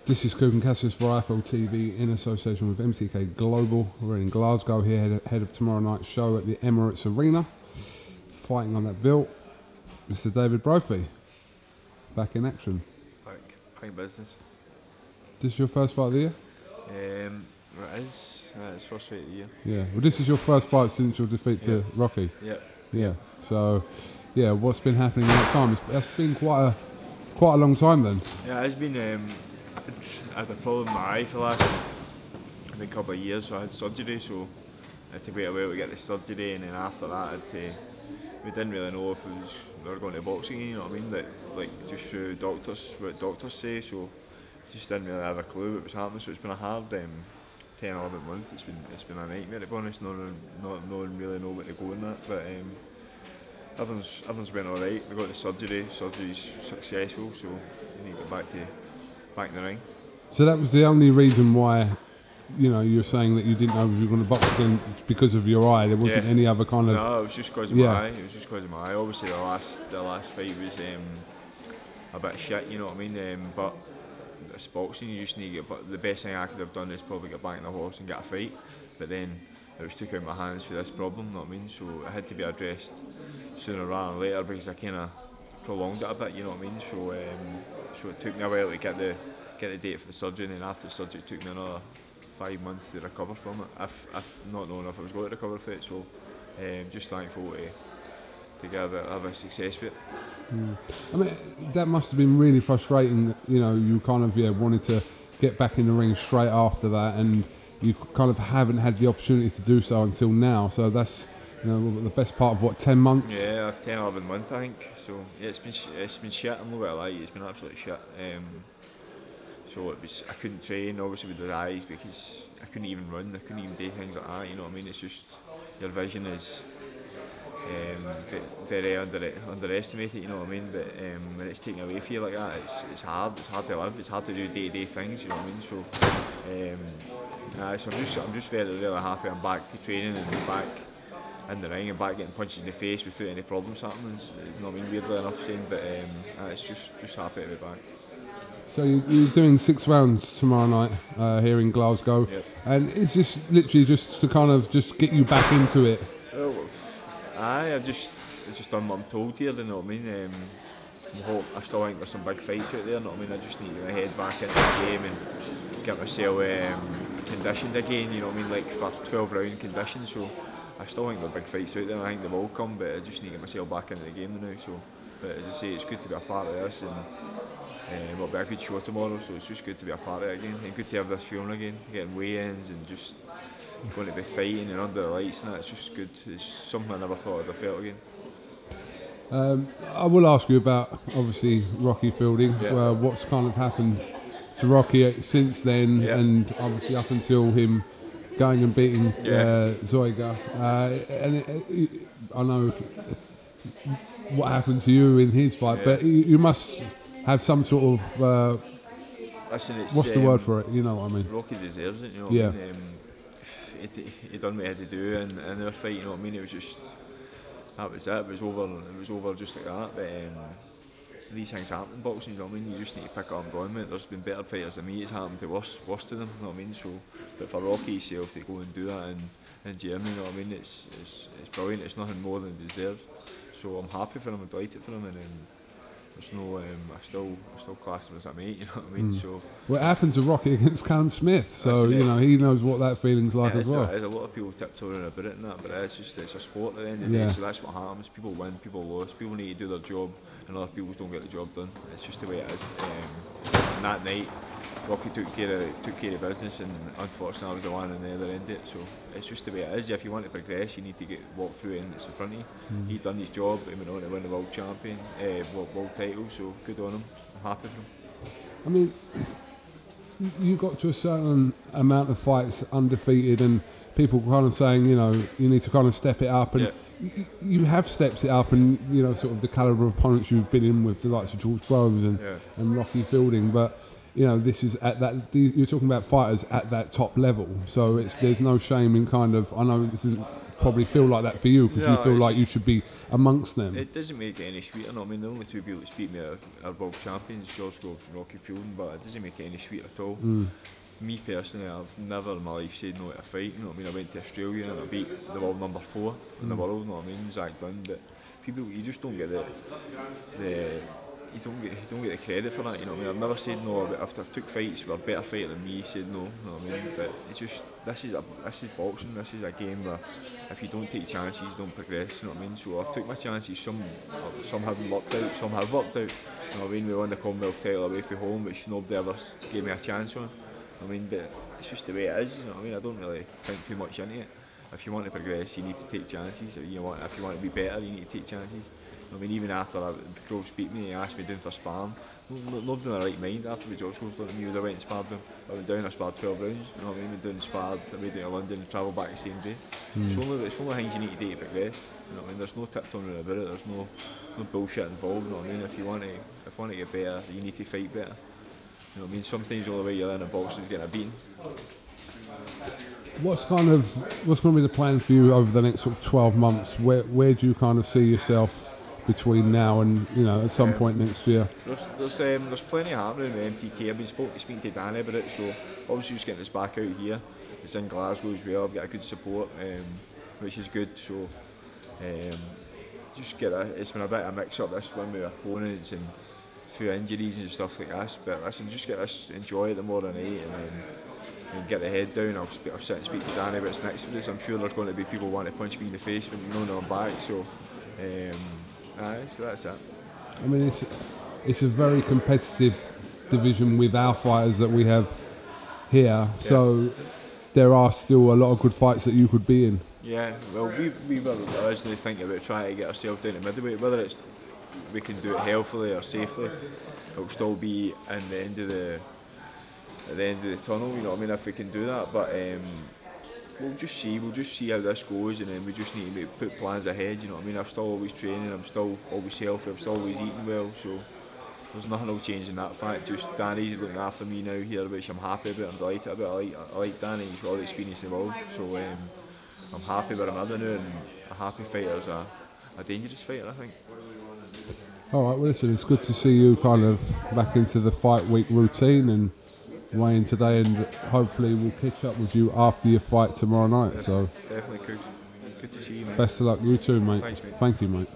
This is KUGAN CASSIUS for IFL TV in association with MTK Global. We're in Glasgow here ahead of tomorrow night's show at the Emirates Arena. Fighting on that belt, Mr. David Brophy, back in action. Back business. This is your first fight of the year? It is. It's first fight of the year. Yeah. Well, this is your first fight since your defeat to Rocky. Yeah. Yeah. So, yeah, what's been happening in that time? That's been quite a long time then. Yeah, it's been. I had a problem with my eye for the last, I think, couple of years. So I had surgery. So I had to wait a while to get the surgery, and then after that, we didn't really know if we were going to boxing. You know what I mean? But like just through what doctors say. So just didn't really have a clue what was happening. So it's been a hard 10, 11 months. It's been a nightmare to be honest. No one really know what to go in that. But everything's been all right. We got the surgery. Surgery's successful. So we need to get back in the ring. So that was the only reason why, you know, you're saying that you didn't know if you were going to box again because of your eye. There wasn't any other kind of. No, it was just because of my eye. It was just because of my eye. Obviously, the last fight was a bit shit. You know what I mean? But it's boxing. You just need to get. But the best thing I could have done is probably get back in the horse and get a fight. But then it was took out of my hands for this problem. You know what I mean? So it had to be addressed sooner rather than later because I kind of prolonged it a bit. You know what I mean? So it took me a while to get the date for the surgery, and then after the surgery it took me another 5 months to recover from it. I've not known if I was going to recover from it, so just thankful to get a bit of success with it. I mean, that must have been really frustrating that, you know, you kind of wanted to get back in the ring straight after that, and you kind of haven't had the opportunity to do so until now. So that's, you know, the best part of what, 10 months? Yeah, 10, 11 months I think. So yeah, it's been shit. I'm not gonna lie, it's been absolutely shit. So I couldn't train obviously with the eyes because I couldn't even run. I couldn't even do things like that. You know what I mean? It's just your vision is very underestimated. You know what I mean? But when it's taken away from you like that, it's hard. It's hard to live. It's hard to do day-to-day things. You know what I mean? So so I'm just really happy. I'm back to training and back in the ring and back getting punched in the face without any problems happening. You know what I mean? Weirdly enough saying, but it's just happy to be back. So you're doing 6 rounds tomorrow night here in Glasgow, and it's just literally just to kind of just get you back into it. I've just done what I'm told here. You know what I mean? I still think there's some big fights out there. You know what I mean? I just need to get my head back into the game and get myself conditioned again. You know what I mean? Like for 12-round conditions. So I still think there are big fights out there. I think they've all come, but I just need to get myself back into the game now. So, but as I say, it's good to be a part of this, and it'll be a good show tomorrow. So it's just good to be a part of it again, and good to have this feeling again, getting weigh-ins and just going to be fighting and under the lights and that. It's just good. It's something I never thought I'd have felt again. I will ask you about obviously Rocky Fielding. What's kind of happened to Rocky since then, and obviously up until him going and beating Zoiga. And I know what happened to you in his fight, but you must have some sort of listen, what's the word for it? You know what I mean? Rocky deserves it. You know what I mean? He done what he had to do in their fight. You know what I mean? It was just that was it. It was over just like that. But these things happen in boxing. You know what I mean? You just need to pick up and go on with it. There's been better fighters than me. It's happened to worse to them. You know what I mean? So, but for Rocky himself to go and do that in Germany, you know what I mean? It's brilliant. It's nothing more than he deserves. So I'm happy for him. I'm delighted for him, and there's no, I still class him as a mate, you know what I mean? So well, it happened to Rocky against Callum Smith, so you know he knows what that feeling's like as well. There's a lot of people tiptoeing about it and that, but it's a sport at the end of the day, so that's what happens. People win, people lose, people need to do their job, and other people don't get the job done. It's just the way it is. And that night, Rocky took care of business, and unfortunately I was the one on the other end of it. So it's just the way it is. If you want to progress, you need to walk through it, and it's in front of you. He done his job. He went on to win the world title. So good on him. I'm happy for him. I mean, you got to a certain amount of fights undefeated, and people kind of saying, you know, you need to kind of step it up, and you have stepped it up, and you know, sort of the calibre of opponents you've been in with the likes of George Groves and Rocky Fielding, but. You know, this is at that. You're talking about fighters at that top level, so there's no shame in kind of. I know this isn't probably feel like that for you, because you feel like you should be amongst them. It doesn't make it any sweeter. No, I mean, the only two people that speak me are world champions, George Groves and Rocky Fielding, but it doesn't make it any sweeter at all. Me personally, I've never in my life said no to a fight. You know what I mean? I went to Australia and I beat the world number 4 in the world. You know what I mean? Zach Dunn. But people, you just don't get you don't get the credit for that. You know what I mean? I've never said no. But if I've took fights with a better fighter than me, said no. You know what I mean? But it's just this is boxing. This is a game where if you don't take chances, you don't progress. You know what I mean? So I've took my chances. Some haven't worked out. Some have worked out. You know what I mean? We won the Commonwealth title away from home, which nobody ever gave me a chance on. I mean, but it's just the way it is. You know what I mean? I don't really think too much into it. If you want to progress, you need to take chances. If you want to be better, you need to take chances. I mean, even after Groves beat me, he asked me down for sparring. Nobody in their right mind after the George Groves done to me would have went and sparred him. I went down, I sparred 12 rounds. You know what I mean? Went down and sparred, I went down to London and travelled back the same day. It's only things you need to do to progress. You know what I mean? There's no tiptoeing about it. There's no bullshit involved. You know what I mean? If you want to get better, you need to fight better. You know what I mean? Sometimes the only way you learn a boxing is getting a beating. What's going to be the plan for you over the next sort of 12 months? Where do you kind of see yourself between now and, you know, at some point next year? There's plenty happening with MTK. I've been speaking to Danny about it, so obviously just getting this back out here. It's in Glasgow as well. I've got a good support, which is good. So it's been a bit of a mix up this one with opponents and few injuries and stuff like this. But listen, just get this, enjoy it tomorrow night, and get the head down. I'll sit and speak to Danny about what's next for this. I'm sure there's going to be people wanting to punch me in the face when you know I'm back. So. So that's it. I mean, it's a very competitive division with our fighters that we have here, so there are still a lot of good fights that you could be in. Yeah, well, we were originally thinking about trying to get ourselves down to middleweight. Whether it's we can do it healthily or safely, it'll still be at the end of the tunnel. You know what I mean? If we can do that, but. We'll just see how this goes, and then we just need to put plans ahead. You know what I mean? I'm still always training, I'm still always healthy, I'm still always eating well, so there's nothing will change in that fact. Just Danny's looking after me now here, which I'm happy about. I'm delighted about. I like Danny, he's got all the experience in the world, so I'm happy where I'm at now, and a happy fighter is a dangerous fighter, I think. Alright, well listen, it's good to see you kind of back into the fight week routine and weighing today, and hopefully we'll catch up with you after your fight tomorrow night. Definitely, good to see you, mate. Best of luck, you too, mate. Thanks, mate. Thank you, mate.